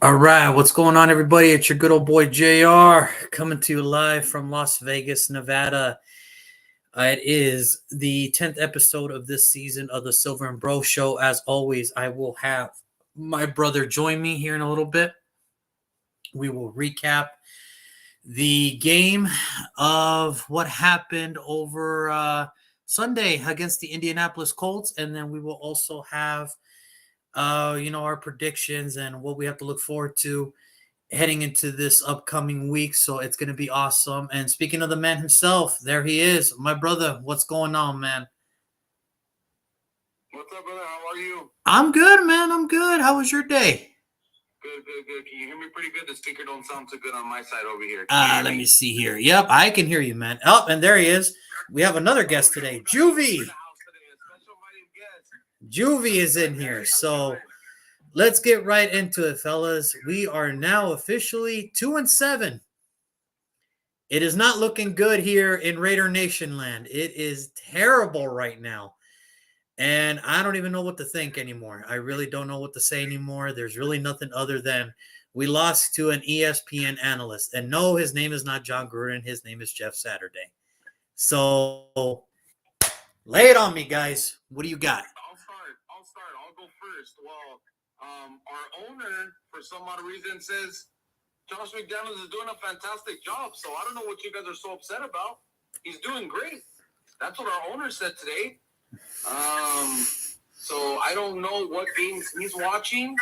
All right, what's going on, everybody? It's your good old boy JR coming to you live from Las Vegas, Nevada. It is the 10th episode of this season of the Silver and Bro Show. As always, I will have my brother join me here in a little bit. We will recap the game of what happened over Sunday against the Indianapolis Colts, and then we will also have our predictions and what we have to look forward to heading into this upcoming week. So it's going to be awesome. And speaking of the man himself, there he is. My brother, what's going on, man? What's up, brother? How are you? I'm good, man. I'm good. How was your day? Good. Can you hear me pretty good? The speaker don't sound too good on my side over here. Let me see here. Yep, I can hear you, man. Oh, and there he is. We have another guest today, Juvie. Juvie is in here. So let's get right into it, fellas. We are now officially 2-7. It is not looking good here in Raider Nation land. It is terrible right now. And I don't even know what to think anymore. I really don't know what to say anymore. There's really nothing other than we lost to an ESPN analyst. And no, his name is not John Gruden. His name is Jeff Saturday. So lay it on me, guys. What do you got? I'll start. I'll go first. Well, our owner, for some odd reason, says Josh McDaniels is doing a fantastic job. So I don't know what you guys are so upset about. He's doing great. That's what our owner said today. So I don't know what games he's watching,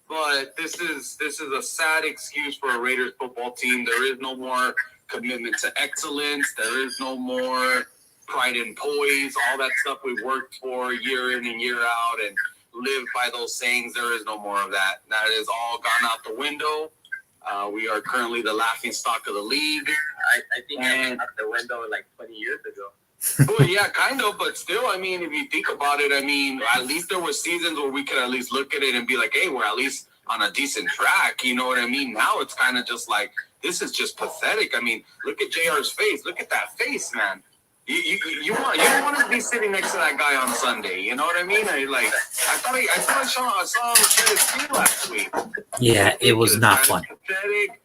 but this is a sad excuse for a Raiders football team. There is no more commitment to excellence. There is no more pride and poise, all that stuff we worked for year in and year out and live by those sayings. There is no more of that. That is all gone out the window. We are currently the laughing stock of the league. I think I went out the window like 20 years ago. Well, yeah, kind of, but still, I mean, if you think about it, I mean, at least there were seasons where we could at least look at it and be like, hey, we're at least on a decent track, you know what I mean? Now it's kind of just like, this is just pathetic. I mean, look at JR's face. Look at that face, man. You don't want to be sitting next to that guy on Sunday, you know what I mean? I saw him shed his team last week. Yeah, it was not fun. Pathetic.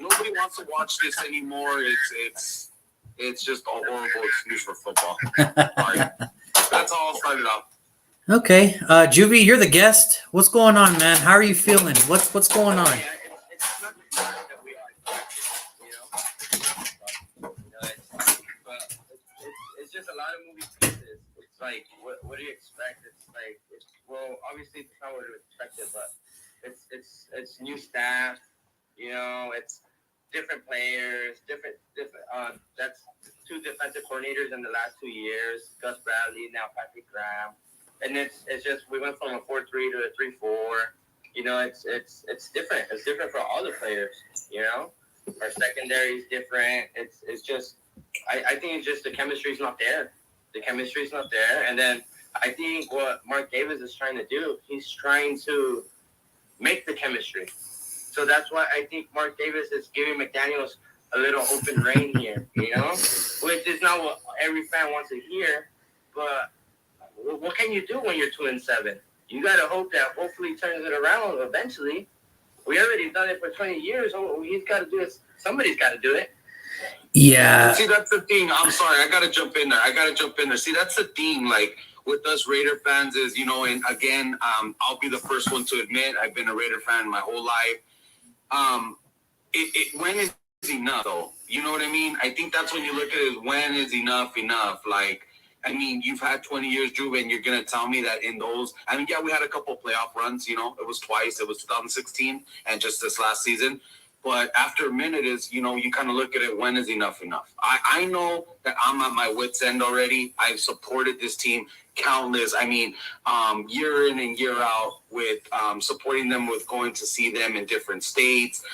Nobody wants to watch this anymore. It's just a horrible excuse for football. Right. That's all I'll start it off. Okay. Juvie, you're the guest. What's going on, man? How are you feeling? What's going on? It's not the fact that we are it's just a lot of moving pieces. It's like, what do you expect? It's like, well, obviously it's not what we expected, but it's new staff. It's different players, different. That's two defensive coordinators in the last 2 years. Gus Bradley, now Patrick Graham, and it's just we went from a 4-3 to a 3-4. It's different. It's different for all the players. Our secondary is different. It's just I think it's just the chemistry is not there. The chemistry is not there, and then I think what Mark Davis is trying to do, he's trying to make the chemistry. So that's why I think Mark Davis is giving McDaniels a little open reign here, which is not what every fan wants to hear. But what can you do when you're 2-7? You got to hope that hopefully he turns it around eventually. We already done it for 20 years. He's got to do it. Somebody's got to do it. Yeah. See, that's the thing. I'm sorry. I got to jump in there. See, that's the thing. Like, with us Raider fans is, and again, I'll be the first one to admit I've been a Raider fan my whole life. When is enough, though? You know what I mean? I think that's when you look at it, when is enough? Like, I mean, you've had 20 years, Drew, and you're going to tell me that in those, I mean, yeah, we had a couple playoff runs, it was twice. It was 2016 and just this last season. But after a minute is, you kind of look at it, when is enough? I know that I'm at my wit's end already. I've supported this team countless, year in and year out with supporting them with going to see them in different states,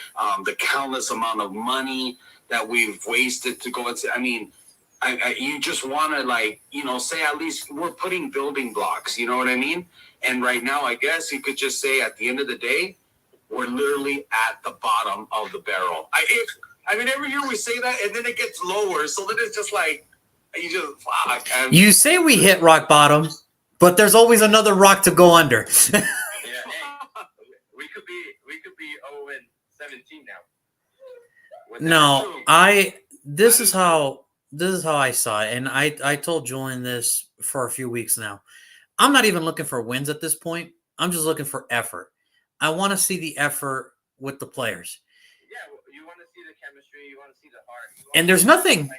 the countless amount of money that we've wasted to go and see. You just want to say at least we're putting building blocks, you know what I mean? And right now, I guess you could just say at the end of the day, we're literally at the bottom of the barrel. Every year we say that, and then it gets lower. So then it's just like, You say we hit rock bottom, but there's always another rock to go under. Yeah, hey, we could be No, this is how I saw it, and I told Julian this for a few weeks now. I'm not even looking for wins at this point. I'm just looking for effort. I want to see the effort with the players. Yeah, you want to see the chemistry. You want to see the heart. And there's nothing.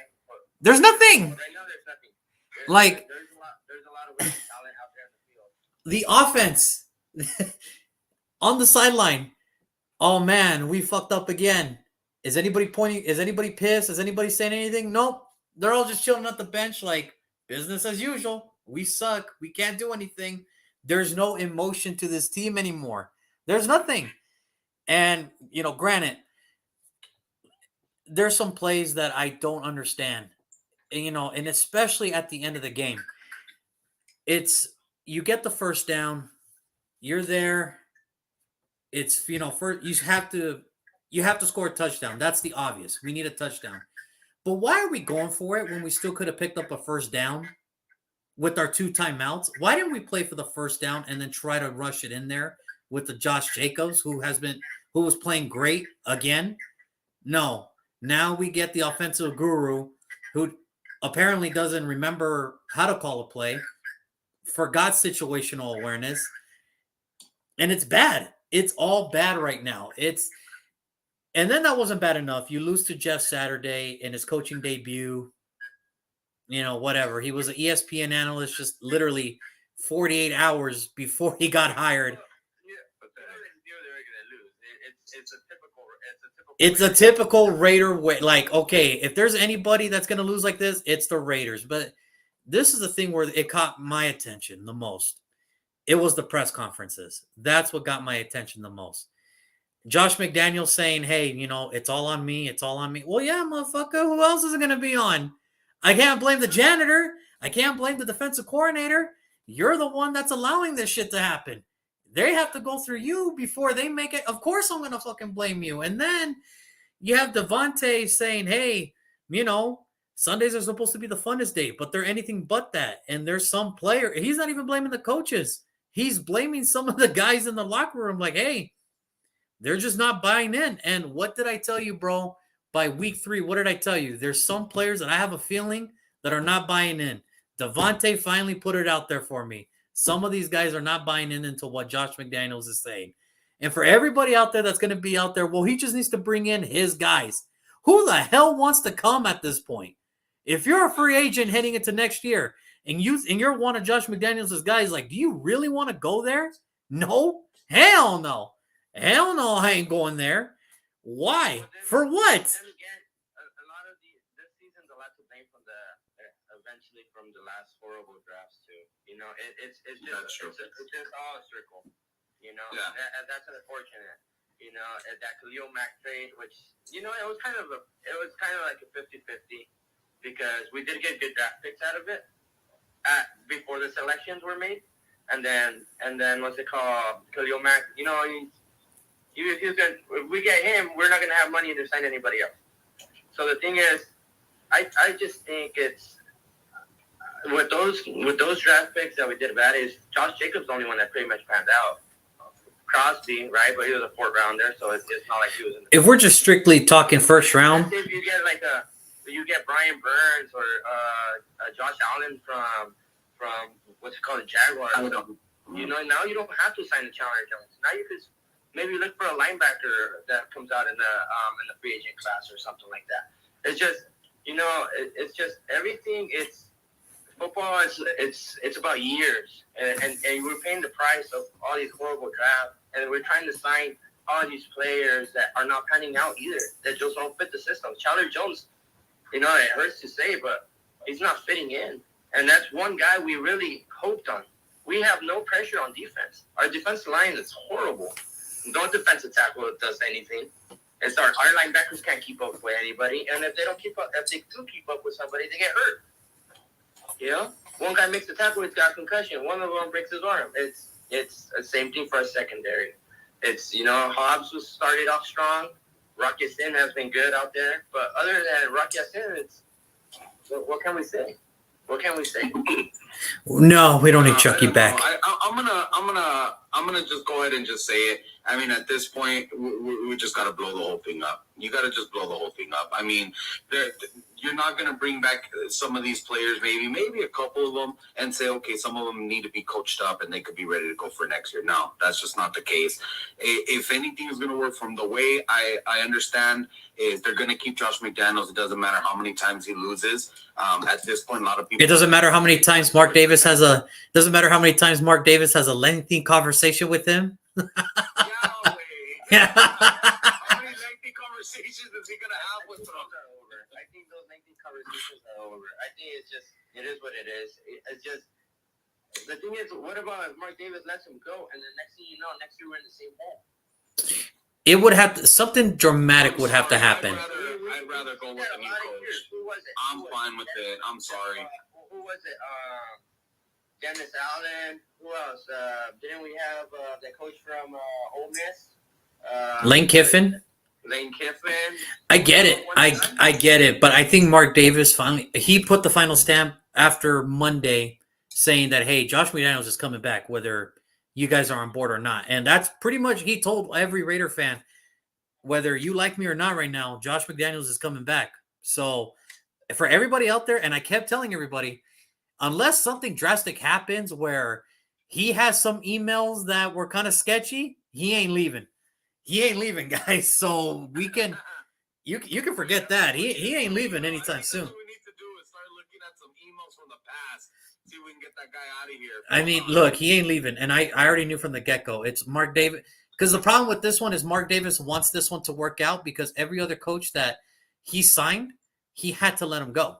There's nothing. Right now, there's nothing. There's a lot of wasted talent out there in the field. The offense on the sideline. Oh man, we fucked up again. Is anybody pointing? Is anybody pissed? Is anybody saying anything? Nope. They're all just chilling at the bench like business as usual. We suck. We can't do anything. There's no emotion to this team anymore. There's nothing. And, granted, there's some plays that I don't understand. And especially at the end of the game. It's you get the first down, you're there. It's first you have to score a touchdown. That's the obvious. We need a touchdown. But why are we going for it when we still could have picked up a first down with our 2 timeouts? Why didn't we play for the first down and then try to rush it in there with the Josh Jacobs who was playing great again? No. Now we get the offensive guru who apparently doesn't remember how to call a play, forgot situational awareness, and it's bad. It's all bad right now. And then that wasn't bad enough. You lose to Jeff Saturday in his coaching debut. Whatever. He was an ESPN analyst just literally 48 hours before he got hired. Yeah, but they knew they were going to lose. It's a typical Raider way. Like, okay, if there's anybody that's going to lose like this, it's the Raiders. But this is the thing where it caught my attention the most. It was the press conferences. That's what got my attention the most. Josh McDaniels saying, hey, it's all on me. It's all on me. Well, yeah, motherfucker. Who else is it going to be on? I can't blame the janitor. I can't blame the defensive coordinator. You're the one that's allowing this shit to happen. They have to go through you before they make it. Of course I'm going to fucking blame you. And then you have Devontae saying, hey, Sundays are supposed to be the funnest day, but they're anything but that. And there's some player. He's not even blaming the coaches. He's blaming some of the guys in the locker room like, hey, they're just not buying in. And what did I tell you, bro? By week 3, what did I tell you? There's some players that I have a feeling that are not buying in. Devontae finally put it out there for me. Some of these guys are not buying in into what Josh McDaniels is saying. And for everybody out there that's going to be out there, well, he just needs to bring in his guys. Who the hell wants to come at this point? If you're a free agent heading into next year and you're one of Josh McDaniels' guys, like, do you really want to go there? No. Hell no. Hell no, I ain't going there. Why? For what? Then again, a lot of this season's a lot to blame eventually from the last horrible drafts too. It's just all a circle. And that's unfortunate. That Khalil Mack trade, which it was kind of like a 50-50 because we did get good draft picks out of it before the selections were made, and then what's it called? Khalil Mack. If we get him, we're not gonna have money to sign anybody else. So the thing is, I just think it's with those draft picks that we did bad is Josh Jacobs the only one that pretty much panned out. Crosby, right? But he was a 4th rounder, so it's not like he was in the if we're just strictly talking first round. If you get you get Brian Burns or Josh Allen from what's it called, the Jaguars. Now you don't have to sign the Chandler Jones. Now you could maybe look for a linebacker that comes out in the free agent class or something like that. It's just it's just everything. It's football. It's about years, and we're paying the price of all these horrible drafts, and we're trying to sign all these players that are not panning out either. That just don't fit the system. Chandler Jones, it hurts to say, but he's not fitting in, and that's one guy we really hoped on. We have no pressure on defense. Our defensive line is horrible. No defensive tackle does anything. It's our linebackers can't keep up with anybody, and if they do keep up with somebody, they get hurt. One guy makes the tackle, he's got a concussion. One of them breaks his arm. It's the same thing for our secondary. It's Hobbs was started off strong. Rock Ya-Sin has been good out there, but other than Rock Ya-Sin, it's what can we say? What can we say? No, we don't need Chucky back. I'm gonna just go ahead and just say it. I mean, at this point, we just gotta blow the whole thing up. You gotta just blow the whole thing up. I mean, you're not gonna bring back some of these players, maybe a couple of them, and say, okay, some of them need to be coached up and they could be ready to go for next year. No, that's just not the case. If anything is gonna work from the way I understand is they're gonna keep Josh McDaniels. It doesn't matter how many times he loses. At this point, a lot of people. It doesn't matter how many times Mark Davis has a. Doesn't matter how many times Mark Davis has a lengthy conversation with him. Yeah. How many lengthy conversations is he gonna have with them? I think those lengthy conversations are over. I think it is what it is. It's just the thing is, what about if Mark Davis lets him go, and then next thing you know, next year we're in the same hole? It would have to, something dramatic would have to happen. I'd rather go with a new coach. I'm fine with it. I'm sorry. Who was it? Dennis Allen. Who else? Didn't we have the coach from Ole Miss? Lane Kiffin. Lane Kiffin. I get it. I get it. But I think Mark Davis he put the final stamp after Monday saying that, hey, Josh McDaniels is coming back, whether you guys are on board or not. And that's pretty much, he told every Raider fan, whether you like me or not right now, Josh McDaniels is coming back. So for everybody out there, and I kept telling everybody, unless something drastic happens where he has some emails that were kind of sketchy, he ain't leaving. He ain't leaving, guys. So we can, you can forget that. He ain't leaving anytime soon. What we need to do is start looking at some emails from the past. See if we can get that guy out of here. I mean, look, he ain't leaving. And I already knew from the get-go. It's Mark Davis. Because the problem with this one is Mark Davis wants this one to work out because every other coach that he signed, he had to let him go.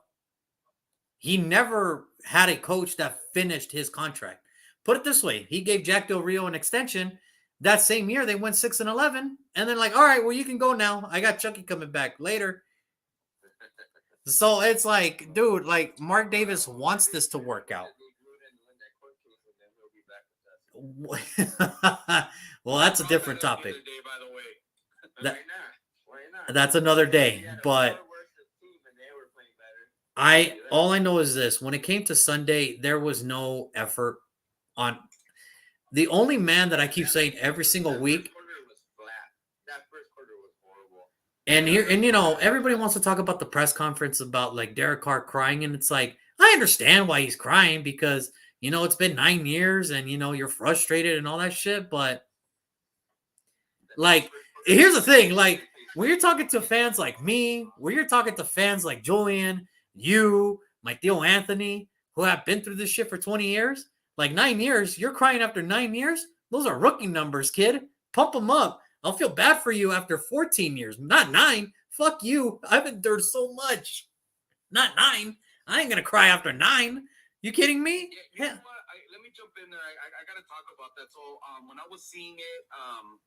He never had a coach that finished his contract. Put it this way. He gave Jack Del Rio an extension. That same year, they went 6-11. And then like, all right, well, you can go now. I got Chucky coming back later. So it's like, dude, like Mark Davis wants this to work out. Well, that's a different topic. That's another day. But all I know is this. When it came to Sunday, there was no effort on the only man that I keep saying every single week. And here, and you know, everybody wants to talk about the press conference about like Derek Carr crying, and it's like I understand why he's crying because you know it's been 9 years, and you know you're frustrated and all that shit. But like, here's the thing: like when you're talking to fans like me, when you're talking to fans like Julian, you, my Theo Anthony, who have been through this shit for 20 years, like 9 years, you're crying after 9 years. Those are rookie numbers, kid. Pump them up. I'll feel bad for you after 14 years, not 9. Fuck you. I've endured so much. Not 9. I ain't going to cry after 9. You kidding me? Yeah. You know what? Let me jump in there. I got to talk about that. So when I was seeing it,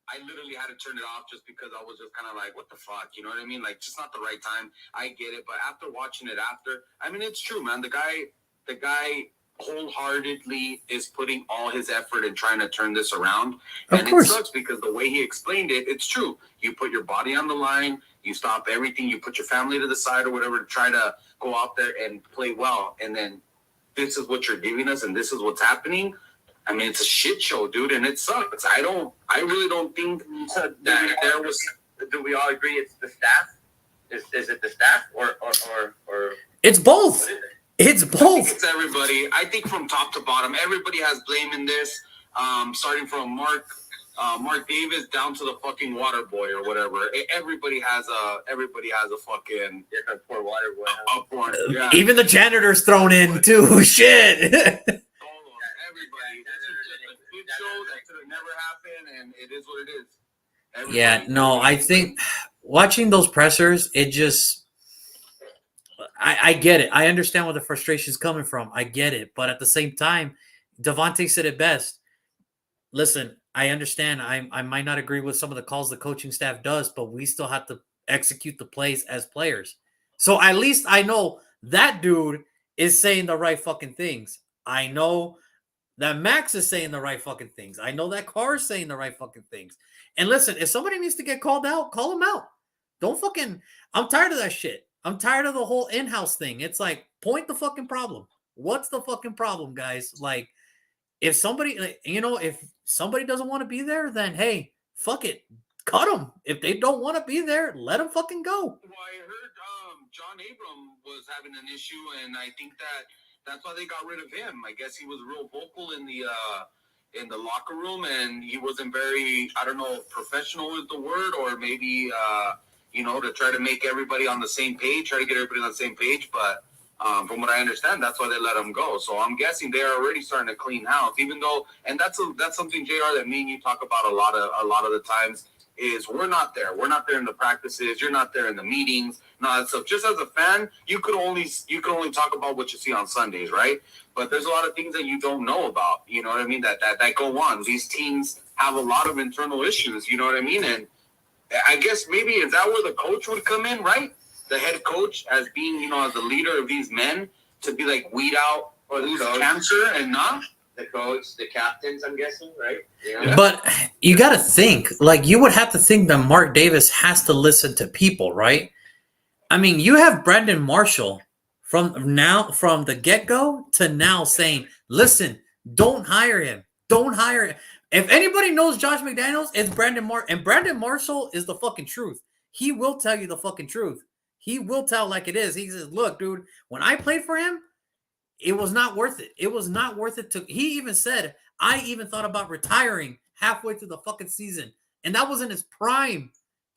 I literally had to turn it off just because I was just kind of like, what the fuck? You know what I mean? Like, just not the right time. I get it. But after watching it I mean, it's true, man. The guy wholeheartedly is putting all his effort in trying to turn this around. And it sucks because the way he explained it, it's true. You put your body on the line, you stop everything, you put your family to the side or whatever to try to go out there and play well. And then this is what you're giving us and this is what's happening. I mean, it's a shit show, dude, and it sucks. I really don't think that there was. Do we all agree it's the staff? Is it the staff or it's both. It's both. It's everybody. I think from top to bottom, everybody has blame in this. Starting from Mark Davis down to the fucking water boy or whatever. Everybody has a fucking poor water boy. Yeah. Even the janitor's thrown in too. Shit. Everybody. This is just a good show that could have never happened, and it is what it is. Everybody. Yeah. No, I think watching those pressers, it just. I get it. I understand where the frustration is coming from. I get it. But at the same time, Devontae said it best. Listen, I understand. I might not agree with some of the calls the coaching staff does, but we still have to execute the plays as players. So at least I know that dude is saying the right fucking things. I know that Max is saying the right fucking things. I know that Carr is saying the right fucking things. And listen, if somebody needs to get called out, call them out. Don't fucking – I'm tired of that shit. I'm tired of the whole in-house thing. It's like, point the fucking problem. What's the fucking problem, guys? Like, if somebody, if somebody doesn't want to be there, then hey, fuck it. Cut them. If they don't want to be there, let them fucking go. Well, I heard John Abram was having an issue, and I think that's why they got rid of him. I guess he was real vocal in the locker room, and he wasn't very, I don't know, professional is the word, or maybe to try to make everybody on the same page, try to get everybody on the same page. But from what I understand, that's why they let him go. So I'm guessing they're already starting to clean house, even though, and that's something, JR, that me and you talk about a lot of the times. Is we're not there. We're not there in the practices. You're not there in the meetings. No, so just as a fan, you could only talk about what you see on Sundays, right? But there's a lot of things that you don't know about. You know what I mean? That go on. These teams have a lot of internal issues. You know what I mean? And I guess maybe is that where the coach would come in, right? The head coach as being, as the leader of these men to be like weed out or who's cancer and not. The coach, the captains, I'm guessing, right? Yeah. But you got to think, like, you would have to think that Mark Davis has to listen to people, right? I mean, you have Brandon Marshall from the get-go to now saying, listen, don't hire him. Don't hire him. If anybody knows Josh McDaniels, it's Brandon Marshall. And Brandon Marshall is the fucking truth. He will tell you the fucking truth. He will tell like it is. He says, look, dude, when I played for him, it was not worth it. It was not worth it he even said, I even thought about retiring halfway through the fucking season. And that was in his prime.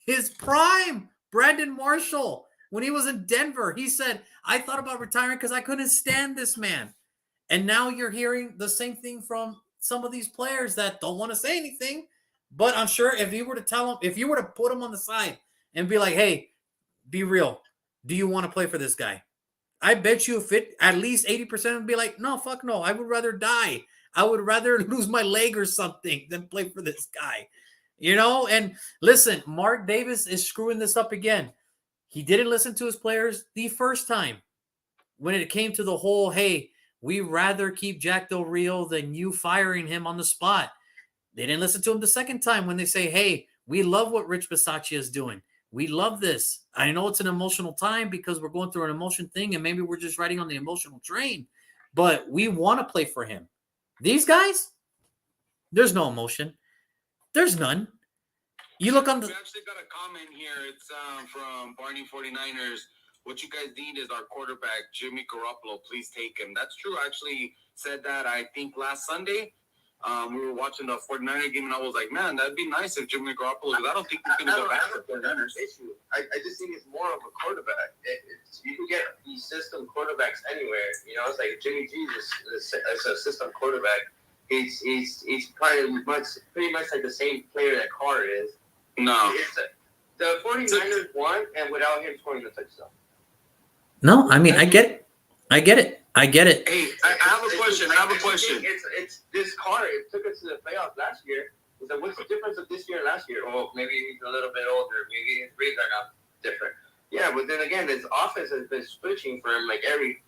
His prime. Brandon Marshall. When he was in Denver, he said, I thought about retiring because I couldn't stand this man. And now you're hearing the same thing from some of these players that don't want to say anything. But I'm sure if you were to tell them, if you were to put him on the side and be like, hey, be real. Do you want to play for this guy? I bet you if at least 80% would be like, no, fuck no. I would rather die. I would rather lose my leg or something than play for this guy. And listen, Mark Davis is screwing this up again. He didn't listen to his players the first time when it came to the whole, hey, we rather keep Jack Del Rio than you firing him on the spot. They didn't listen to him the second time when they say, hey, we love what Rich Bisaccia is doing. We love this. I know it's an emotional time because we're going through an emotion thing and maybe we're just riding on the emotional train, but we want to play for him. These guys, there's no emotion. There's none. You look on the... We actually got a comment here. It's from Barney 49ers. What you guys need is our quarterback, Jimmy Garoppolo. Please take him. That's true. I actually said that, I think, last Sunday. We were watching the 49er game, and I was like, man, that'd be nice if Jimmy Garoppolo, because I don't think he's going to go back to the 49ers. I just think it's more of a quarterback. You can get these system quarterbacks anywhere. It's like Jimmy G is a system quarterback. He's pretty much like the same player that Carr is. No. The 49ers won, and without him scoring the touchdown. No, I mean, I get it. I get it. Hey, I have a question. It's this Carr. It took us to the playoffs last year. It's like, what's the difference of this year and last year? Oh, maybe he's a little bit older. Maybe his reads are not different. Yeah, but then again, this offense has been switching for him like every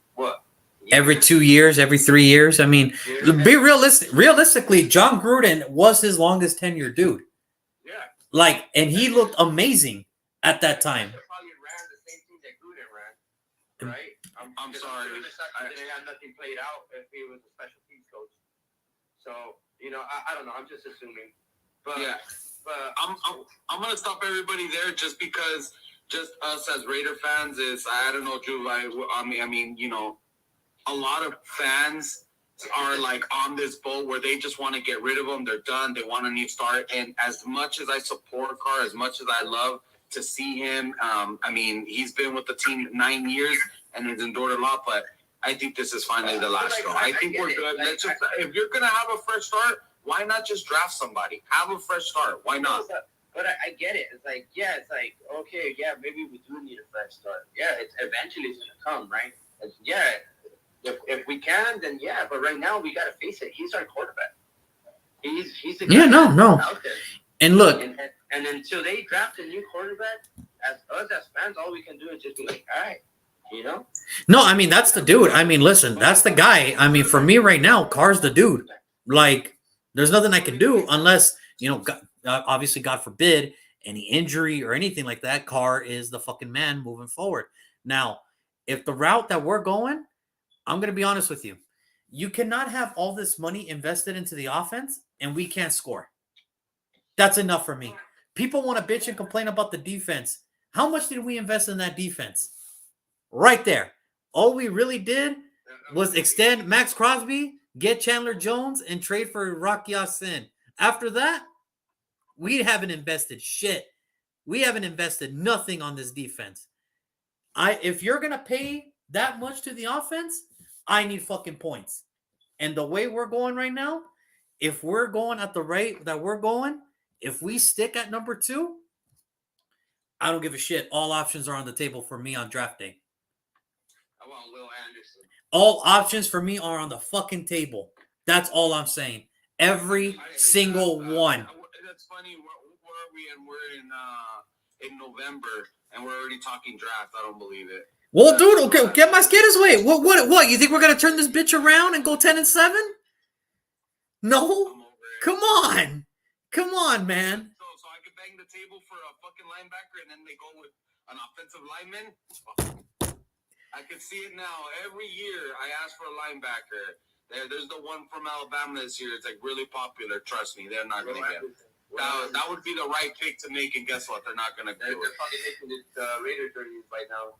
2 years, every 3 years. I mean, be realistic. Realistically, John Gruden was his longest tenure dude. Yeah. And he looked amazing at that time. They probably ran the same thing that Gruden ran, right? I'm sorry. They had nothing played out if he was a special teams coach. So, I don't know. I'm just assuming. But yeah. But I'm gonna stop everybody there just because just us as Raider fans is, I don't know, Drew. I mean, a lot of fans are like on this boat where they just want to get rid of them. They're done. They want a new start. And as much as I support Carr, as much as I love to see him, I mean, he's been with the team 9 years and has endured a lot, but I think this is finally the last straw. I think we're good. If you're going to have a fresh start, why not just draft somebody? Have a fresh start. Why not? But I get it. It's like, okay, maybe we do need a fresh start. Yeah, eventually it's going to come, right? If we can, then yeah. But right now, we got to face it. He's our quarterback. He's the guy out there. And look. And until they draft a new quarterback, as fans, all we can do is just be like, all right. No, I mean, that's the dude. I mean, listen, that's the guy. I mean, for me right now, Carr's the dude. Like, there's nothing I can do unless, obviously, God forbid, any injury or anything like that. Carr is the fucking man moving forward. Now, if the route that we're going, I'm going to be honest with you. You cannot have all this money invested into the offense and we can't score. That's enough for me. People want to bitch and complain about the defense. How much did we invest in that defense? Right there. All we really did was extend Max Crosby, get Chandler Jones, and trade for Rock Ya-Sin. After that, we haven't invested shit. We haven't invested nothing on this defense. If you're going to pay that much to the offense, I need fucking points. And the way we're going right now, if we're going at the rate that we're going, if we stick at number 2, I don't give a shit. All options are on the table for me on draft day. I want Will Anderson. All options for me are on the fucking table. That's all I'm saying. Every single one. That's funny. Where are we? And we're in November, and we're already talking draft. I don't believe it. Well, dude, okay, get my skid away. What? You think we're gonna turn this bitch around and go 10-7? No. Come on, man. So I could bang the table for a fucking linebacker, and then they go with an offensive lineman. I can see it now. Every year I ask for a linebacker. There's the one from Alabama this year. It's like really popular. Trust me, they're not gonna get it. That would be the right pick to make, and guess what? They're not gonna do it. They're probably making it Raiders jerseys right now.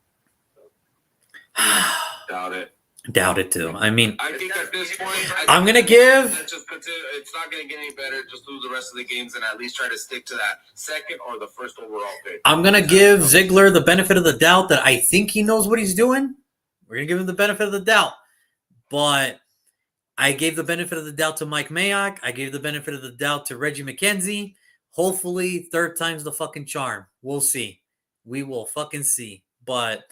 Doubt it too. I mean, I think at this point, I'm gonna give. It's not gonna get any better. Just lose the rest of the games and at least try to stick to that second or the first overall pick. I'm gonna give Ziegler the benefit of the doubt that I think he knows what he's doing. We're gonna give him the benefit of the doubt, but I gave the benefit of the doubt to Mike Mayock. I gave the benefit of the doubt to Reggie McKenzie. Hopefully, third time's the fucking charm. We'll see. We will fucking see. But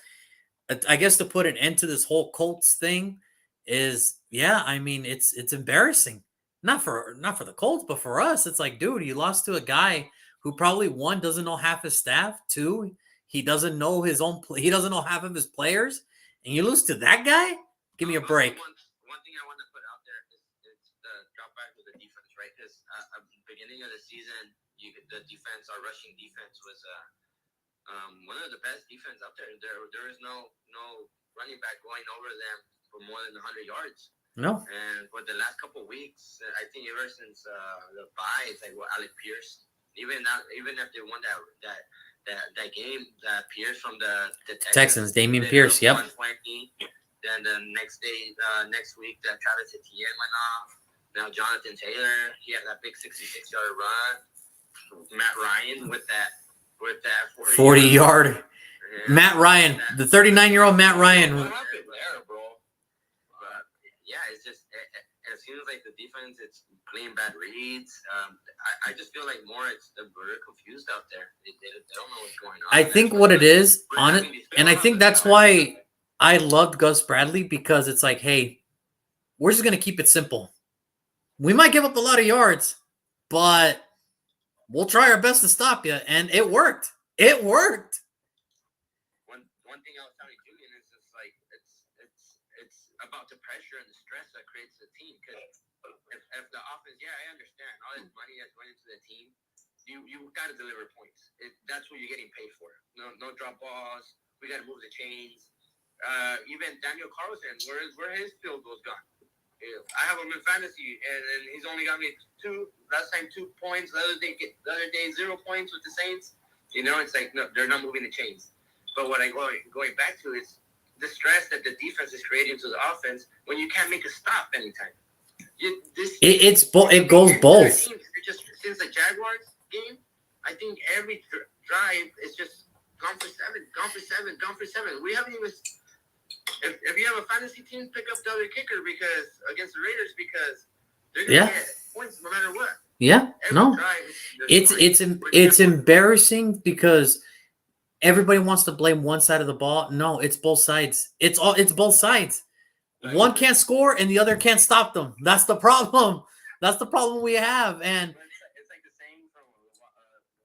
I guess to put an end to this whole Colts thing is, yeah, I mean, it's embarrassing. Not for the Colts, but for us. It's like, dude, you lost to a guy who probably, 1, doesn't know half his staff. 2, he doesn't know he doesn't know half of his players. And you lose to that guy? Give me a break. One thing I want to put out there is the drop back of the defense, right? Because at the beginning of the season, the defense, our rushing defense was one of the best defense up there. There is no running back going over them for more than 100 yards. No. And for the last couple of weeks, I think ever since the bye, it's like Alec Pierce. Even if they won that game, that Pierce from the Texans, Damian Pierce, yep. 120. Then the next week, that Travis Etienne went off. Now Jonathan Taylor, he had that big 66-yard run. Matt Ryan with that 40-yard. Matt Ryan, the 39-year-old Matt Ryan. What happened there, bro? But yeah, it's just it seems like the defense, it's playing bad reads. I just feel like they're confused out there. They don't know what's going on. I think what it is, and I think that's why I loved Gus Bradley, because it's like, hey, we're just gonna keep it simple. We might give up a lot of yards, but we'll try our best to stop you, and it worked. It worked. One thing I was telling Julian is just like it's about the pressure and the stress that creates the team. Because if the offense, yeah, I understand all this money that's going into the team, you got to deliver points. That's what you're getting paid for. No drop balls. We got to move the chains. Even Daniel Carlson, where his field goals gone? I have him in fantasy, and he's only got me 2 points. The other day 0 points with the Saints. You know, it's like, no, they're not moving the chains. But what I'm going back to is the stress that the defense is creating to the offense when you can't make a stop anytime. It goes both. Just since the Jaguars game, I think every drive is just gone for 7. We haven't even. If you have a fantasy team, pick up the other kicker against the Raiders, because they're gonna get points no matter what. Yeah, no, it's embarrassing because everybody wants to blame one side of the ball. No, it's both sides. It's both sides. One can't score and the other can't stop them. That's the problem. That's the problem we have. And it's like the same from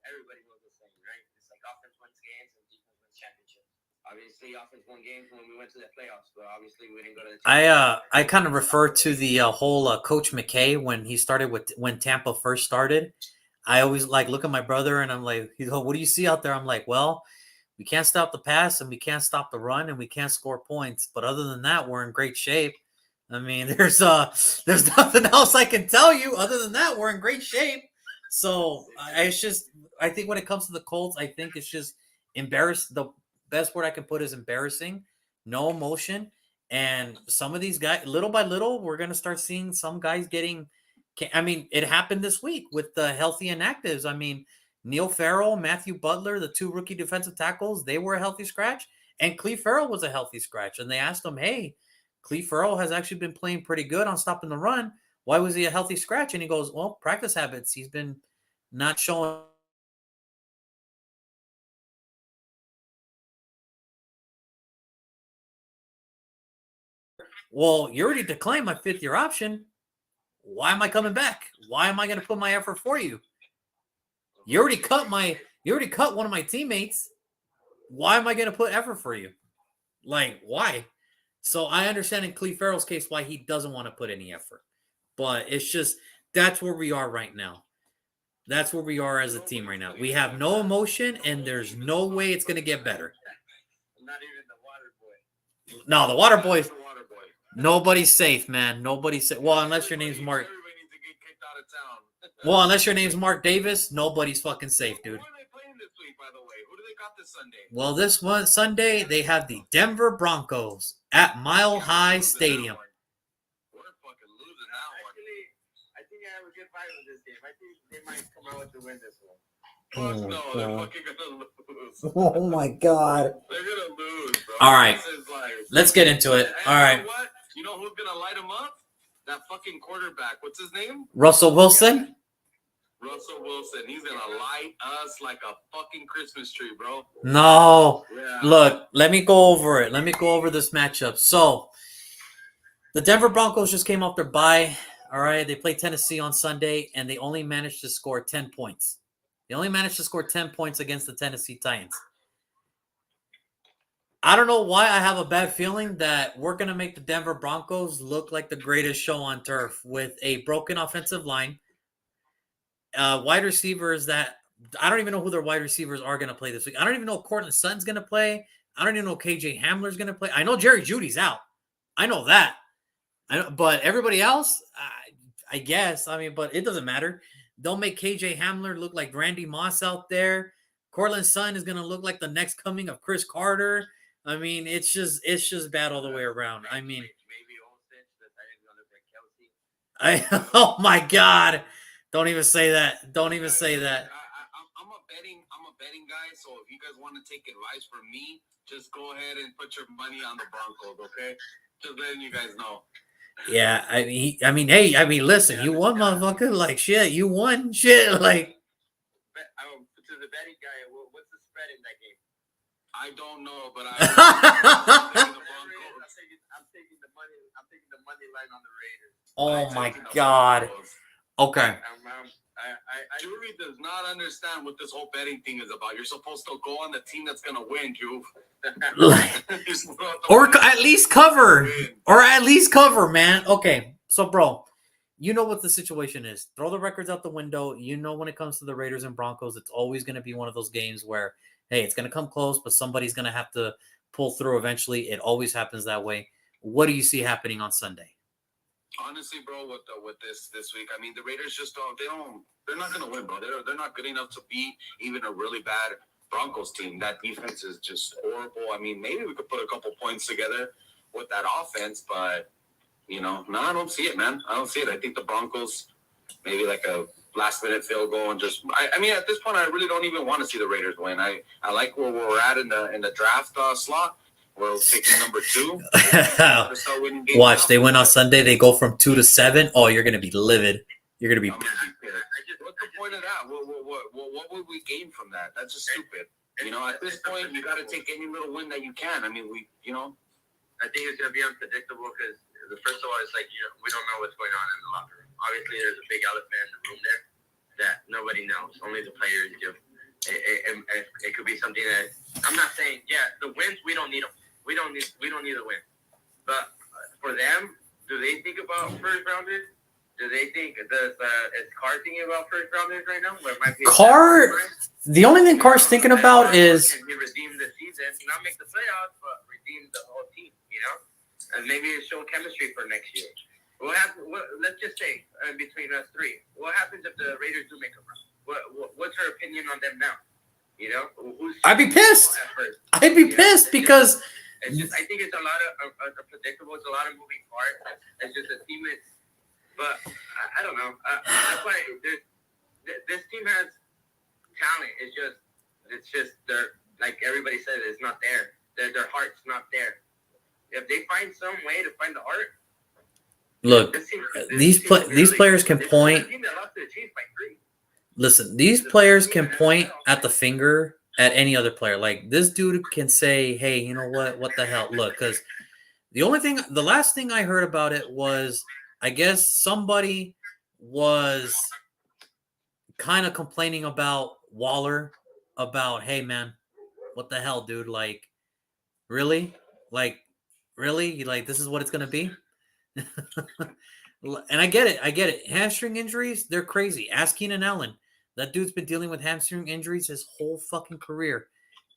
everybody knows the same, right? It's like offense wins games and defense wins championships. Obviously, offense won games when we went to the playoffs, but obviously we didn't go to the championship. I kind of refer to the whole Coach McKay when he started when Tampa first started. I always look at my brother and I'm like, he's like, what do you see out there? I'm like, well, We can't stop the pass, and we can't stop the run, and we can't score points. But other than that, we're in great shape. I mean, there's nothing else I can tell you other than that. We're in great shape. So I think when it comes to the Colts, I think it's just embarrassed. The best word I can put is embarrassing. No emotion, and some of these guys, little by little, we're gonna start seeing some guys getting. I mean, it happened this week with the healthy inactives. I mean, Neil Farrell, Matthew Butler, the two rookie defensive tackles, they were a healthy scratch, and Cleve Farrell was a healthy scratch. And they asked him, "Hey, Cleve Farrell has actually been playing pretty good on stopping the run. Why was he a healthy scratch?" And he goes, "Well, practice habits. He's been not showing." Well, you already declined my fifth-year option. Why am I coming back? Why am I going to put my effort for you? You already cut one of my teammates. Why am I going to put effort for you? Like, why? So I understand in Cleve Farrell's case why he doesn't want to put any effort. But it's just that's where we are right now. That's where we are as a team right now. We have no emotion, and there's no way it's going to get better. Not even the water boy. No, the water boys. Nobody's safe, man. Nobody's safe. Well, unless your name's Mark. Well, unless your name's Mark Davis, nobody's fucking safe, dude. Who are they playing this week, by the way? Who do they got this Sunday? Well, this one Sunday they have the Denver Broncos at Mile High Stadium. We're fucking losing that one. Actually, I think I have a good vibe with this game. I think they might come out with the win this one. Fuck no, they're fucking gonna lose. Oh my god. They're gonna lose, bro. All right. This is like, Let's get into it. All right. You know what? You know who's gonna light them up? That fucking quarterback. What's his name? Russell Wilson? Russell Wilson. He's gonna light us like a fucking Christmas tree, bro. No. Yeah. Look, let me go over it. Let me go over this matchup. So, the Denver Broncos just came off their bye. All right. They played Tennessee on Sunday, and they only managed to score 10 points. They only managed to score 10 points against the Tennessee Titans. I don't know why I have a bad feeling that we're going to make the Denver Broncos look like the greatest show on turf with a broken offensive line, wide receivers that I don't even know who their wide receivers are going to play this week. I don't even know if Cortland Sutton's going to play. I don't even know if KJ Hamler's going to play. I know Jerry Jeudy's out. I know that. But everybody else, I guess. I mean, but it doesn't matter. Don't make KJ Hamler look like Randy Moss out there. Cortland Sutton is going to look like the next coming of Chris Carter. I mean, it's just bad all the way around. I mean, oh my God. Don't even say that. Don't even say that. I'm a betting guy, so if you guys want to take advice from me, just go ahead and put your money on the Broncos, okay? Just letting you guys know. Yeah, hey, listen, you won, motherfucker. Like, shit, you won, shit. Like, To the betting guy, what's the spread in that game? I don't know, but I'm taking the money line on the Raiders. oh my God. Okay. Jury does not understand what this whole betting thing is about. You're supposed to go on the team that's gonna win, Juve. Or at least cover. Or at least cover, man. Okay. So, bro, you know what the situation is. Throw the records out the window. You know when it comes to the Raiders and Broncos, it's always going to be one of those games where, hey, it's going to come close, but somebody's going to have to pull through eventually. It always happens that way. What do you see happening on Sunday? Honestly, bro, with this week, I mean, the Raiders just they're not going to win, bro. They're not good enough to beat even a really bad Broncos team. That defense is just horrible. I mean, maybe we could put a couple points together with that offense, but, no, I don't see it, man. I don't see it. I think the Broncos, maybe like a last-minute field goal and just – I mean, at this point, I really don't even want to see the Raiders win. I like where we're at in the draft slot. We're picking number 2. Watch, they win on Sunday. They go from 2 to 7. Oh, you're going to be livid. You're going to be – what's the point of that? What would we gain from that? That's just stupid. At this point, you got to take any little win that you can. I mean, I think it's going to be unpredictable because first of all, it's like we don't know what's going on in the locker room. Obviously, there's a big elephant in the room there that nobody knows. Only the players do. It could be something that I'm not saying. Yeah, the wins we don't need them. We don't need the win. But for them, do they think about first rounders? Do they think is Carr thinking about first rounders right now? Carr, the only thing Carr's thinking about is can he redeem this season, not make the playoffs, but redeem the whole team, and maybe show chemistry for next year. Let's just say between us three, what happens if the Raiders do make a run? What's her opinion on them now? I'd be pissed. I'd be pissed because it's just, I think it's a lot of unpredictable. It's a lot of moving parts. It's just a team but I don't know. That's why this team has talent. It's just they're, like everybody said, it's not there. Their heart's not there. If they find some way to find the heart, look, these players can point. Listen, these players can point at the finger at any other player. Like this dude can say, "Hey, you know what? What the hell?" Look, because the last thing I heard about it was, I guess somebody was kind of complaining about Waller, about, "Hey, man, what the hell, dude? Like, really? Like, really? Like, this is what it's gonna be?" And I get it. Hamstring injuries, they're crazy. Ask Keenan Allen. That dude's been dealing with hamstring injuries his whole fucking career.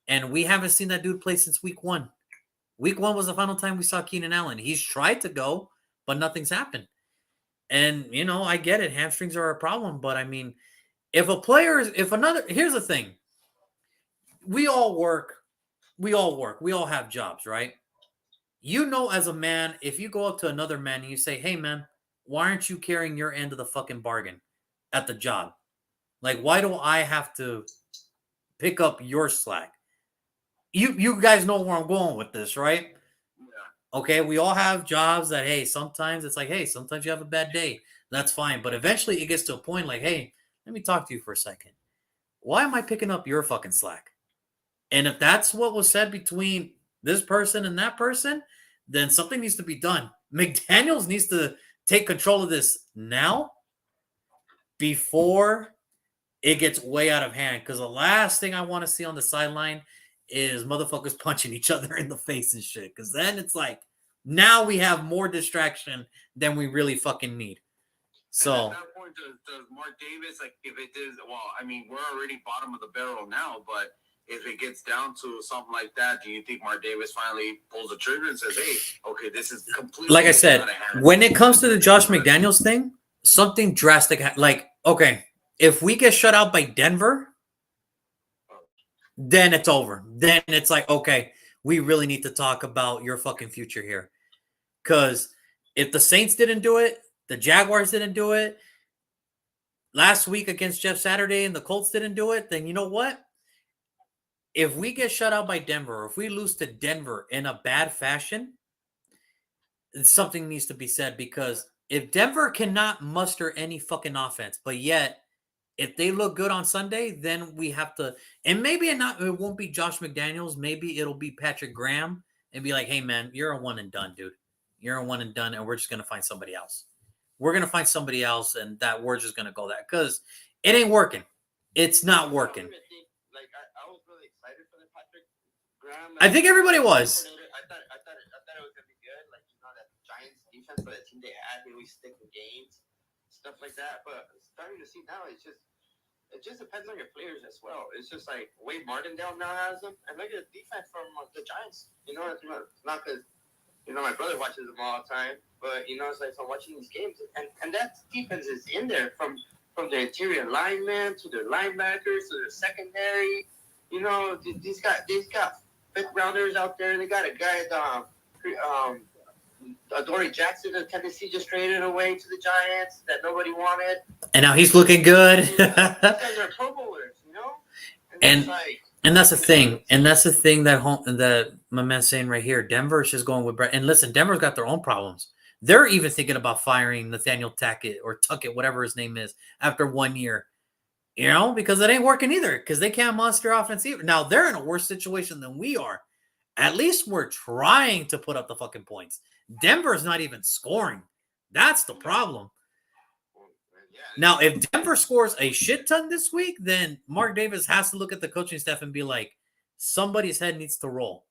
And we haven't seen that dude play since week 1. Week 1 was the final time we saw Keenan Allen. He's tried to go, but nothing's happened. And, I get it. Hamstrings are a problem. But, I mean, here's the thing. We all work. We all have jobs, right? As a man, if you go up to another man and you say, "Hey, man, why aren't you carrying your end of the fucking bargain at the job? Like, why do I have to pick up your slack?" You guys know where I'm going with this, right? Yeah. Okay, we all have jobs that, hey, sometimes it's like, hey, sometimes you have a bad day. That's fine. But eventually it gets to a point like, hey, let me talk to you for a second. Why am I picking up your fucking slack? And if that's what was said between this person and that person, then something needs to be done. McDaniels needs to take control of this now before it gets way out of hand. Because the last thing I want to see on the sideline is motherfuckers punching each other in the face and shit. Because then it's like, now we have more distraction than we really fucking need. So and at that point, does Mark Davis, like, if it is, well, I mean, we're already bottom of the barrel now, but if it gets down to something like that, do you think Mark Davis finally pulls the trigger and says, "Hey, okay, this is completely..." Like I said, when it comes to the Josh McDaniels thing, something drastic. Like, okay, if we get shut out by Denver, then it's over. Then it's like, okay, we really need to talk about your fucking future here. Because if the Saints didn't do it, the Jaguars didn't do it, last week against Jeff Saturday and the Colts didn't do it, then you know what? If we get shut out by Denver, or if we lose to Denver in a bad fashion, something needs to be said. Because if Denver cannot muster any fucking offense, but yet if they look good on Sunday, then we have to, and maybe it won't be Josh McDaniels. Maybe it'll be Patrick Graham and be like, "Hey, man, you're a one and done, dude. You're a one and done, and we're just going to find somebody else. We're going to find somebody else, and that we're just going to go that." Because it ain't working. It's not working. I was really excited for the Patrick Graham. I think everybody was. I thought it was going to be good. Like, that Giants defense, but the team they had, they always stick to games, stuff like that. But starting to see now, it just depends on your players as well. It's just like Wade Martindale now has them, and look at the defense from the Giants. It's not because my brother watches them all the time, but it's like, so I'm watching these games, and that defense is in there from the interior linemen to their linebackers to their secondary. These got fifth rounders out there. They got a guy, Adoree Jackson of Tennessee, just traded away to the Giants that nobody wanted, and now he's looking good. These guys are Pro Bowlers, And that's the thing. And that's the thing that my man's saying right here. Denver is just going with Brett. And listen, Denver's got their own problems. They're even thinking about firing Nathaniel Tuckett, whatever his name is, after 1 year. Because it ain't working either. Because they can't muster offense either. Now, they're in a worse situation than we are. At least we're trying to put up the fucking points. Denver's not even scoring. That's the problem. Now, if Denver scores a shit ton this week, then Mark Davis has to look at the coaching staff and be like, somebody's head needs to roll.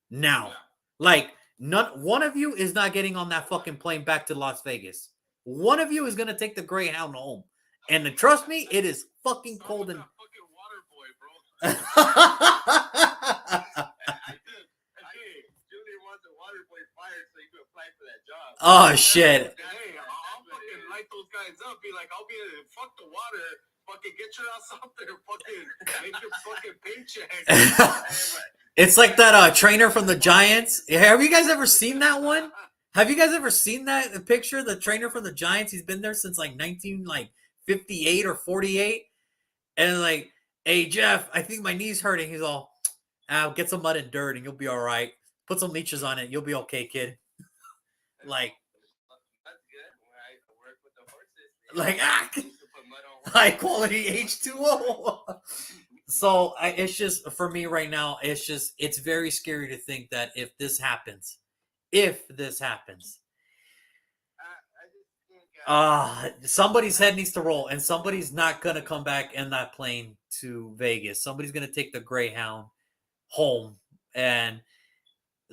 Now, like, one of you is not getting on that fucking plane back to Las Vegas. One of you is going to take the Greyhound home. And trust me, it is fucking cold. And fucking water boy, bro. for that job. Oh shit! Hey, I'll fucking light those guys up. Be like, I'll be fuck the water. Fucking get your ass out there. Fucking make your fucking paycheck. It's like that trainer from the Giants. Have you guys ever seen that one? Have you guys ever seen that picture? The trainer from the Giants. He's been there since like 1958 or 48. And like, hey Jeff, I think my knee's hurting. He's all, get some mud and dirt and you'll be all right. Put some leeches on it. You'll be okay, kid. Like, That's good. When I work with the horses, like, used to put mud on high quality H2O. So it's just, for me right now, it's very scary to think that if this happens, I just think somebody's head needs to roll, and somebody's not gonna come back in that plane to Vegas. Somebody's gonna take the Greyhound home, and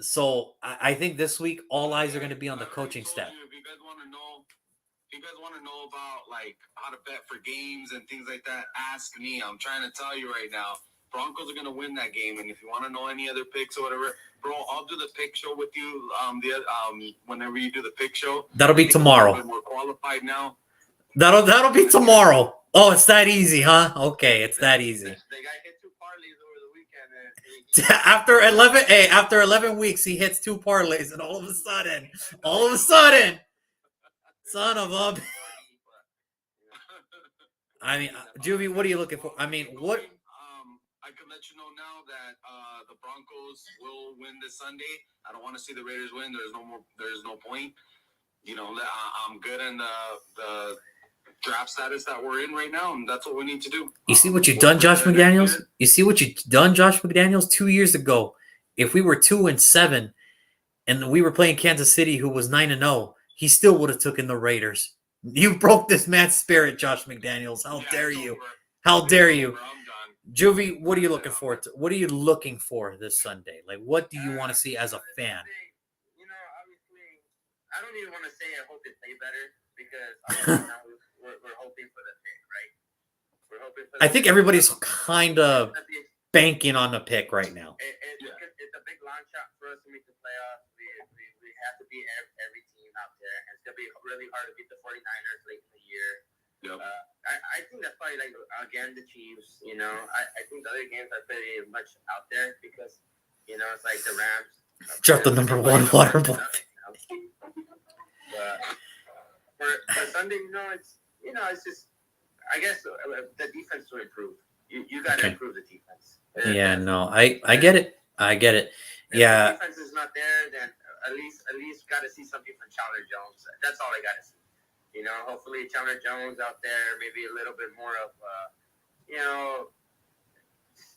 so I think this week all eyes are gonna be on the coaching staff. If you guys want to know about like how to bet for games and things like that, ask me. I'm trying to tell you right now, Broncos are gonna win that game. And if you want to know any other picks or whatever, bro, I'll do the pick show with you. Whenever you do the pick show, That'll be tomorrow. We're qualified now. That'll be tomorrow. Oh, it's that easy, huh? Okay, it's that easy. they got hit 2 parlays over the weekend. After 11 weeks, he hits 2 parlays, and all of a sudden, son of a. I mean, Juvie, what are you looking for? I mean, what? I can let you know now that the Broncos will win this Sunday. I don't want to see the Raiders win. There's no point. You know, I'm good in the draft status that we're in right now, and that's what we need to do. You see what you've done, Josh McDaniels? You see what you've done, Josh McDaniels? 2 years ago, if we were 2-7 and we were playing Kansas City, who was 9-0, he still would have taken the Raiders. You broke this man's spirit, Josh McDaniels. How dare you? How dare you? Juvie, what are you looking for? What are you looking for this Sunday? Like, what do you want to see as a fan? You know, obviously, I don't even want to say I hope they play better because obviously now we're hoping for the pick, right? We're hoping for. I think everybody's kind of banking on the pick right now. It's a big long shot for us to make the playoffs. We have to beat every team out there, and it's gonna be really hard to beat the 49ers late in the year. Yep. I think that's probably like again the Chiefs. You know, I think the other games are pretty much out there because you know it's like the Rams. Drop the number 1 water bottle. But for Sunday, it's just I guess the defense will improve. You got to improve the defense. Yeah, no, I get it. If yeah. the defense is not there, then at least got to see something from Chandler Jones. That's all I got to see. You know, hopefully Chandler Jones out there, maybe a little bit more of,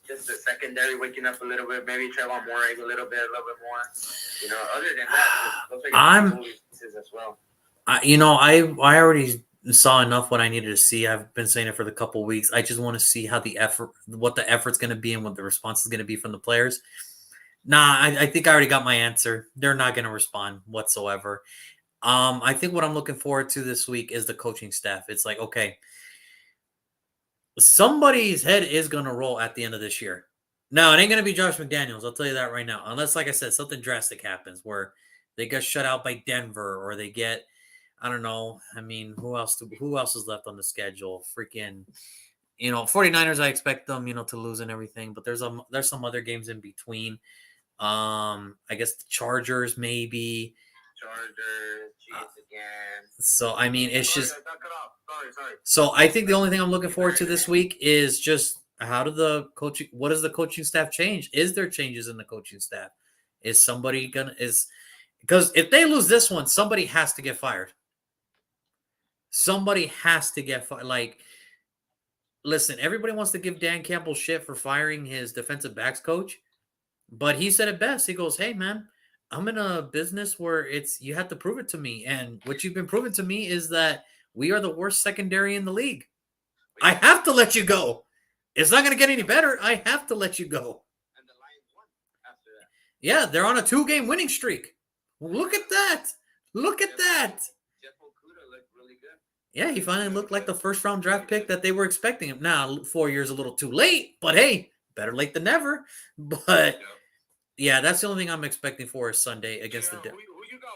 just the secondary waking up a little bit. Maybe Trevon Moore a little bit more. You know, other than that, those are pieces as well. I already saw enough what I needed to see. I've been saying it for the couple of weeks. I just want to see what the effort's going to be and what the response is going to be from the players. I think I already got my answer. They're not going to respond whatsoever. I think what I'm looking forward to this week is the coaching staff. It's like, okay, somebody's head is going to roll at the end of this year. Now, it ain't going to be Josh McDaniels. I'll tell you that right now. Unless, like I said, something drastic happens where they get shut out by Denver or they get, I don't know. I mean, who else is left on the schedule? Freaking, 49ers, I expect them, to lose and everything. But there's some other games in between. I guess the Chargers maybe. Chargers, Chiefs again. So, I mean, it's just. Sorry. So, I think the only thing I'm looking forward to this week is just what does the coaching staff change? Is there changes in the coaching staff? Is somebody because if they lose this one, somebody has to get fired. Somebody has to get fired. Like, listen, everybody wants to give Dan Campbell shit for firing his defensive backs coach, but he said it best. He goes, "Hey, man, I'm in a business where you have to prove it to me. And what you've been proving to me is that we are the worst secondary in the league. I have to let you go. It's not going to get any better. I have to let you go." And the Lions won after that. Yeah, they're on a 2-game winning streak. Look at that. Jeff Okudah looked really good. Yeah, he finally looked like the first-round draft pick that they were expecting him. Now, 4 years a little too late, but hey, better late than never. But, yeah, that's the only thing I'm expecting for is Sunday against the Denver. Who you got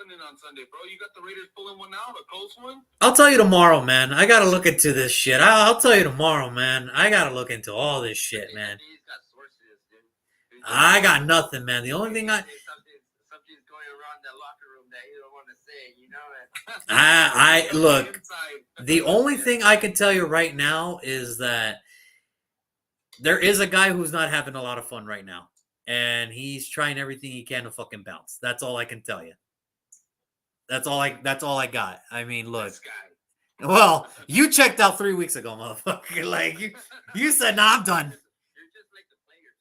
winning on Sunday, bro? You got the Raiders pulling one out, a close one? I'll tell you tomorrow, man. I gotta look into this shit. I'll tell you tomorrow, man. I gotta look into all this shit, man. He's got sources, dude. I got nothing, man. The only thing Something's going around that locker room that you don't want to say, you know it. I look. The only thing I can tell you right now is that there is a guy who's not having a lot of fun right now, and he's trying everything he can to fucking bounce. That's all I can tell you. That's all I got. I mean, look. This guy. Well, you checked out 3 weeks ago, motherfucker. Like you said, nah, I'm done. You're just like the players.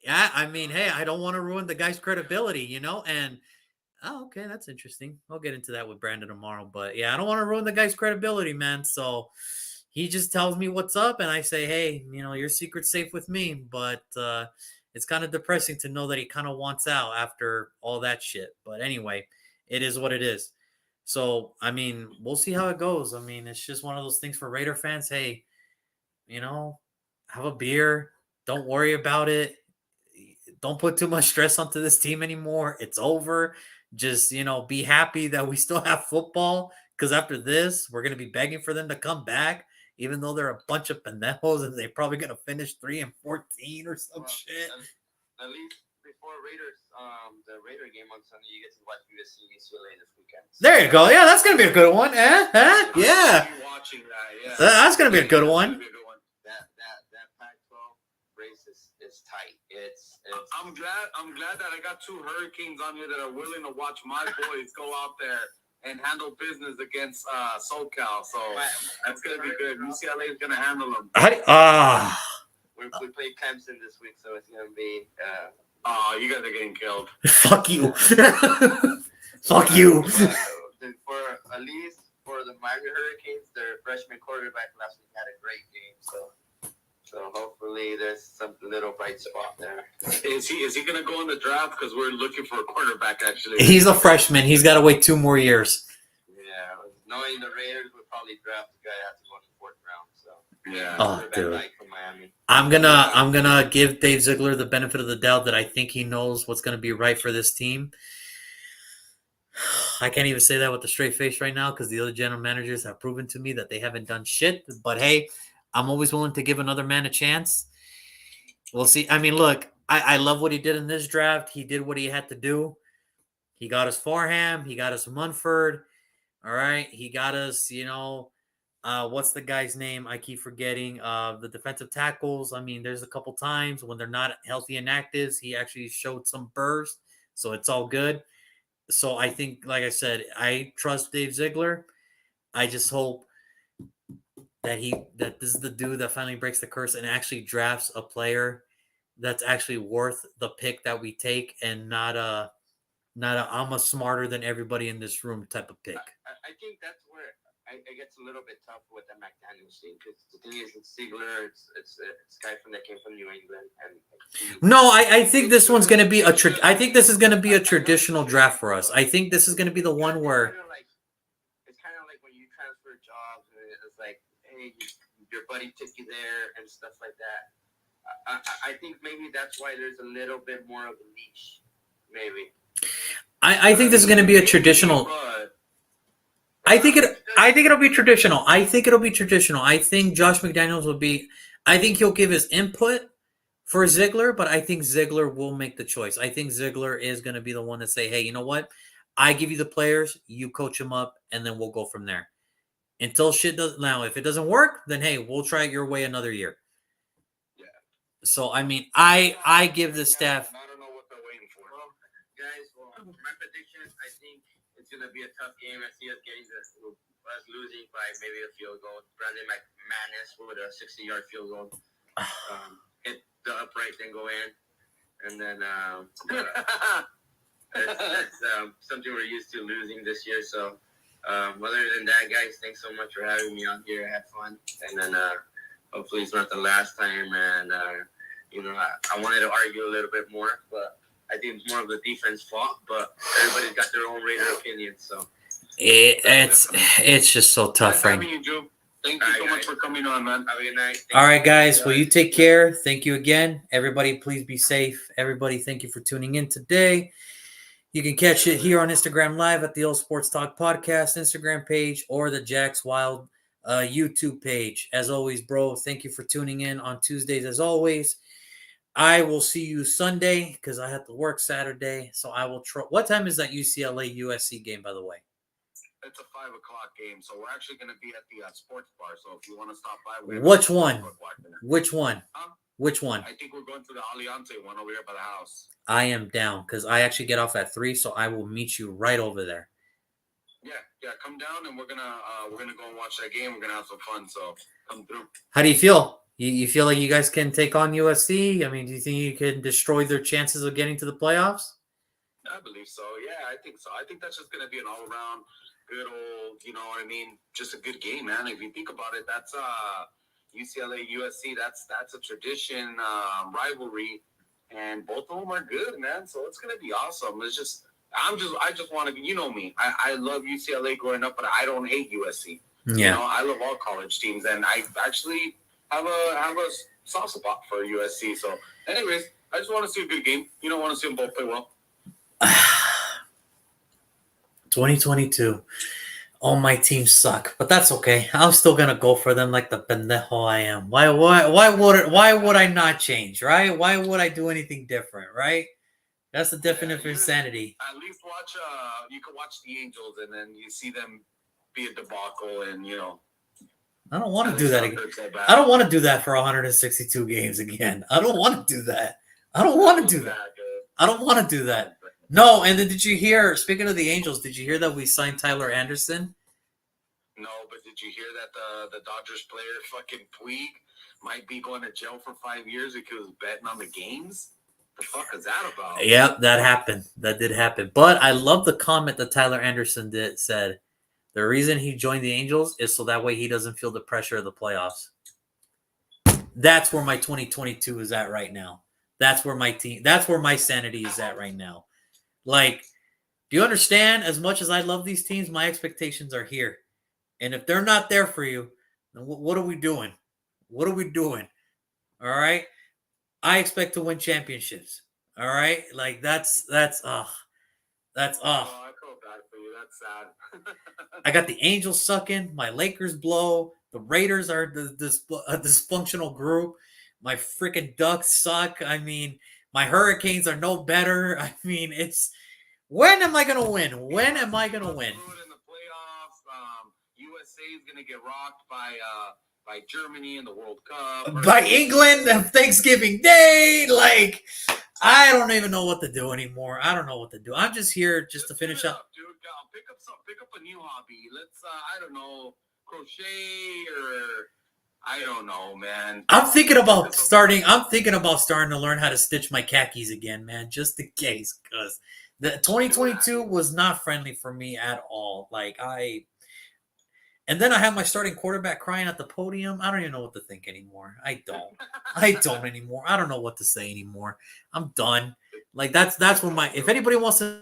Yeah, I mean, hey, I don't want to ruin the guy's credibility, you know? And oh, okay, that's interesting. I'll get into that with Brandon tomorrow. But yeah, I don't want to ruin the guy's credibility, man. So he just tells me what's up, and I say, hey, you know, your secret's safe with me. But it's kind of depressing to know that he kind of wants out after all that shit. But anyway, it is what it is. So, I mean, we'll see how it goes. I mean, it's just one of those things for Raider fans. Hey, you know, have a beer. Don't worry about it. Don't put too much stress onto this team anymore. It's over. Just, you know, be happy that we still have football, because after this, we're going to be begging for them to come back, even though they're a bunch of pendejos and they're probably going to finish 3-14 or some shit. At least before Raiders, the Raider game on Sunday, you get to watch USC and UCLA this weekend. There you go. Yeah, that's going to be a good one. Yeah. Watching that, yeah. That's going to be a good one. That Pac-12 race is tight. I'm glad that I got two Hurricanes on here that are willing to watch my boys go out there and handle business against SoCal. So that's gonna be good. UCLA is gonna handle them. We play Clemson this week, so it's gonna be. You guys are getting killed. Fuck you. Fuck you. For at least for the Miami Hurricanes, their freshman quarterback last week had a great game. So hopefully there's some little bright spot there. Is he gonna go in the draft? Because we're looking for a quarterback actually. He's a freshman. He's got to wait 2 more years. Yeah, knowing the Raiders would probably draft the guy after going to the 4th round. So yeah. Oh, dude. From Miami. I'm gonna give Dave Ziegler the benefit of the doubt that I think he knows what's gonna be right for this team. I can't even say that with a straight face right now because the other general managers have proven to me that they haven't done shit. But hey, I'm always willing to give another man a chance. We'll see. I mean, look, I love what he did in this draft. He did what he had to do. He got us Farham. He got us Munford. All right. He got us, you know, what's the guy's name? I keep forgetting. The defensive tackles. I mean, there's a couple times when they're not healthy and active, he actually showed some burst. So it's all good. So I think, like I said, I trust Dave Ziegler. I just hope that this is the dude that finally breaks the curse and actually drafts a player that's actually worth the pick that we take, and not a I'm a smarter than everybody in this room type of pick. I think that's where it gets a little bit tough with the McDaniels thing, because the thing is, it's Ziegler, it's a guy that came from New England, and no, I think this one's going to be I think this is going to be a traditional draft for us. I think this is going to be the one where it's kind of like when you transfer jobs, and it's like, hey, your buddy took you there and stuff like that. I think maybe that's why there's a little bit more of a niche, maybe. I think this is going to be a traditional. I think it'll be traditional. I think it'll be traditional. I think Josh McDaniels will be. I think he'll give his input for Ziegler, but I think Ziegler will make the choice. I think Ziegler is going to be the one to say, hey, you know what? I give you the players, you coach them up, and then we'll go from there. Until shit doesn't. Now, if it doesn't work, then hey, we'll try it your way another year. Yeah. So I mean, I give the staff. I don't know what they're waiting for. Well, guys, my prediction, I think it's gonna be a tough game. I see us losing by maybe a field goal. Brandon McManus with a 60-yard field goal. Hit the upright, then go in, and then that's something we're used to losing this year. So. Other than that, guys, thanks so much for having me on here. I had fun, and then hopefully it's not the last time. And I wanted to argue a little bit more, but I think it's more of the defense fault. But everybody's got their own Raider opinion, so it's just so tough, Nice right? having you, Drew. Thank you so much for coming on, man. Have a good night. All right, guys. Well, you take care. Thank you again, everybody. Please be safe. Everybody, thank you for tuning in today. You can catch it here on Instagram Live at the Old Sports Talk Podcast Instagram page or the Jax Wild YouTube page. As always, bro, thank you for tuning in on Tuesdays as always. I will see you Sunday because I have to work Saturday. So I will try. What time is that UCLA USC game, by the way? It's a 5 o'clock game, so we're actually going to be at the sports bar. So if you want to stop by, which one? Which one? Huh? Which one? I think we're going to the Aliante one over here by the house. I am down because I actually get off at 3, so I will meet you right over there. Yeah, come down and we're gonna go and watch that game. We're gonna have some fun. So come through. How do you feel? You feel like you guys can take on USC? I mean, do you think you can destroy their chances of getting to the playoffs? I believe so. Yeah, I think so. I think that's just gonna be an all-around good old, you know what I mean? Just a good game, man. If you think about it, that's UCLA, USC. That's a tradition rivalry, and both of them are good, man. So it's gonna be awesome. I just want to, you know me. I love UCLA growing up, but I don't hate USC. Yeah. You know, I love all college teams, and I actually have a soft spot for USC. So, anyways, I just want to see a good game. You don't want to see them both play well. 2022. All my teams suck, but that's okay. I'm still gonna go for them like the pendejo I am. Why would I not change, right? Why would I do anything different, right? That's the definition of insanity. At least watch. You can watch the Angels, and then you see them be a debacle, and you know. I don't want to do that again. I don't want to do that for 162 games again. I don't want to do that. I don't want to do that. I don't want to do that. No, and then did you hear, speaking of the Angels, did you hear that we signed Tyler Anderson? No, but did you hear that the Dodgers player fucking Puig might be going to jail for 5 years because he was betting on the games? The fuck is that about? Yep, that happened. That did happen. But I love the comment that Tyler Anderson said. The reason he joined the Angels is so that way he doesn't feel the pressure of the playoffs. That's where my 2022 is at right now. That's where my sanity is at right now. Like, do you understand? As much as I love these teams, my expectations are here. And if they're not there for you, then what are we doing? What are we doing? All right? I expect to win championships. All right? Like, that's Oh, I feel bad for you. That's sad. I got the Angels sucking. My Lakers blow. The Raiders are a dysfunctional group. My freaking Ducks suck. I mean, my Hurricanes are no better. I mean, when am I going to win? When am I going to win? In the playoffs, USA is going to get rocked by Germany in the World Cup. By England on Thanksgiving Day. Like, I don't even know what to do anymore. I don't know what to do. I'm just here just to finish up. Dude, pick up a new hobby. Let's, I don't know, crochet or... I don't know, man. I'm thinking about starting to learn how to stitch my khakis again, man, just in case, because the 2022 was not friendly for me at all. And then I have my starting quarterback crying at the podium. I don't even know what to think anymore. I don't anymore. I don't know what to say anymore. I'm done. Like, that's where if anybody wants to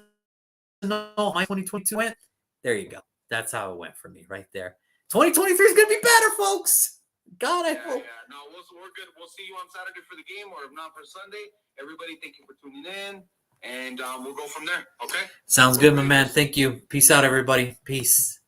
know how my 2022 went, there you go. That's how it went for me right there. 2023 is going to be better, folks. God, I hope. Yeah. No, we're good. We'll see you on Saturday for the game, or if not for Sunday. Everybody, thank you for tuning in, and we'll go from there. Okay? Sounds good, my man. Thank you. Peace out, everybody. Peace.